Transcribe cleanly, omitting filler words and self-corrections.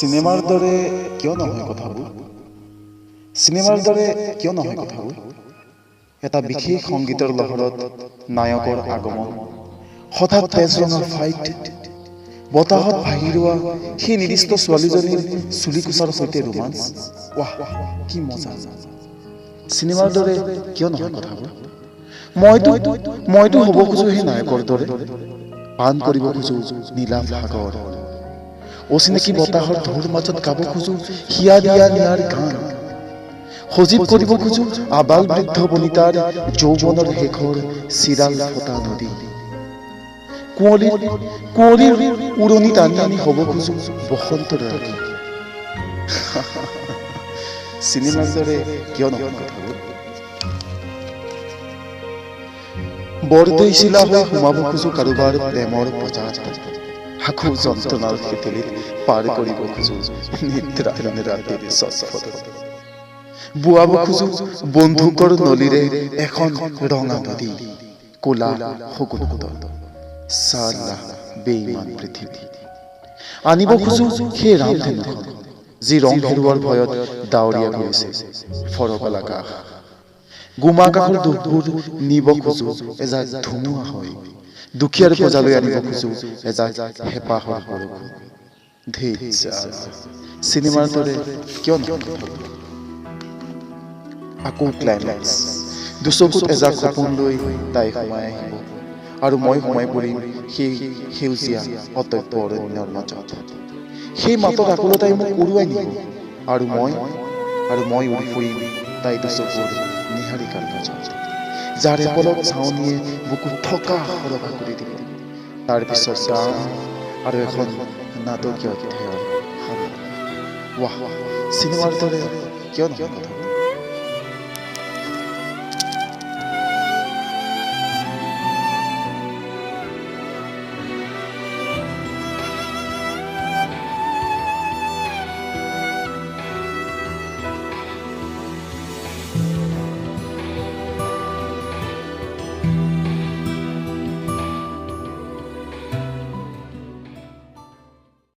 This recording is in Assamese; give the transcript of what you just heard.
চিনেমাৰ দৰে কিয় নহয় কথাবোৰ? চিনেমাৰ দৰে কিয় নহয় কথাবোৰ? এটা বিশেষ সংগীতৰ লহৰত নায়কৰ আগমন, হঠাৎ তেজৰঙা ফাইট, বতাহত ভাহি ৰোৱা সেই নিৰ্দিষ্ট ছোৱালীজনীৰ চুলিকোছাৰ সৈতে ৰোমাঞ্চ। ৱাহ, কি মজা! চিনেমাৰ দৰে কিয় নহয় কথাবোৰ? মইতো হ'ব খোজো সেই নায়কৰ দৰে, পান কৰিব খোজো নীলাভ সাগৰ, অচিনাকি বতাহৰ ঢৌৰ মাজত গাব খোজো হিয়া দিয়া নিয়াৰ গান, সজীৱ কৰিব খোজো আবাল বৃদ্ধ বনিতাৰ যৌৱনৰ শেষৰ চিৰাল ফটা নদী, কুঁৱলীৰ উৰণি টানি আনি হ'ব খোজো বসন্তৰ ৰাগী। চিনেমাৰ দৰে কিয় নহয় কথাবোৰ? বৰদৈ চিলা হৈ সোমাব খোজো কাৰোবাৰ প্ৰেমৰ বজাৰত, হাকু যন্ত্ৰণাৰ খেতিলিত পাৰ কৰিব খোজো নিদ্ৰাহীন ৰাতিৰ চটফট, বোৱাব খোজো বন্ধুকৰ নলীৰে এখন ৰঙা নদী, কোলা শগুনত চালা বেইমান পৃথিৱী। আনিব খোজো সেই ৰামধেনুখন, যি ৰং হেৰুৱাৰ ভয়ত ডাৱৰীয়া কৰিছে ফৰকাল আকাশ। গোমা আকাশৰ দুখবোৰ নিব খোজো এজাক ধুমুহা হয়, দুখীয়াৰ প্ৰজালৈ আনিব খোজো এজাক হেঁপাহৰ বৰষুণ। চিনেমাৰ দৰে কিয় নহয়? আকৌ ক্লাইমেক্স, দুচকুত এজাক সপোন লৈ তাই সোমাই আহিব, আৰু মই সোমাই পৰিম সেই সেউজীয়া অটব্য অৰণ্যৰ মাজত। সেই মাতত আকৌ তাই মোক উৰুৱাই নিব, আৰু মই উৰি ফুৰিম তাই দুচকুৰ নিহাৰিকাৰ মাজত, যাৰ এপলক চাৱনিয়ে বুকুত থকা সৰকা কৰি দিব। তাৰ পিছত গান আৰু এখন নাটকীয় অধ্যায়ৰ সামৰণি। ৱাহ, চিনেমাৰ দৰে কিয় নহয়?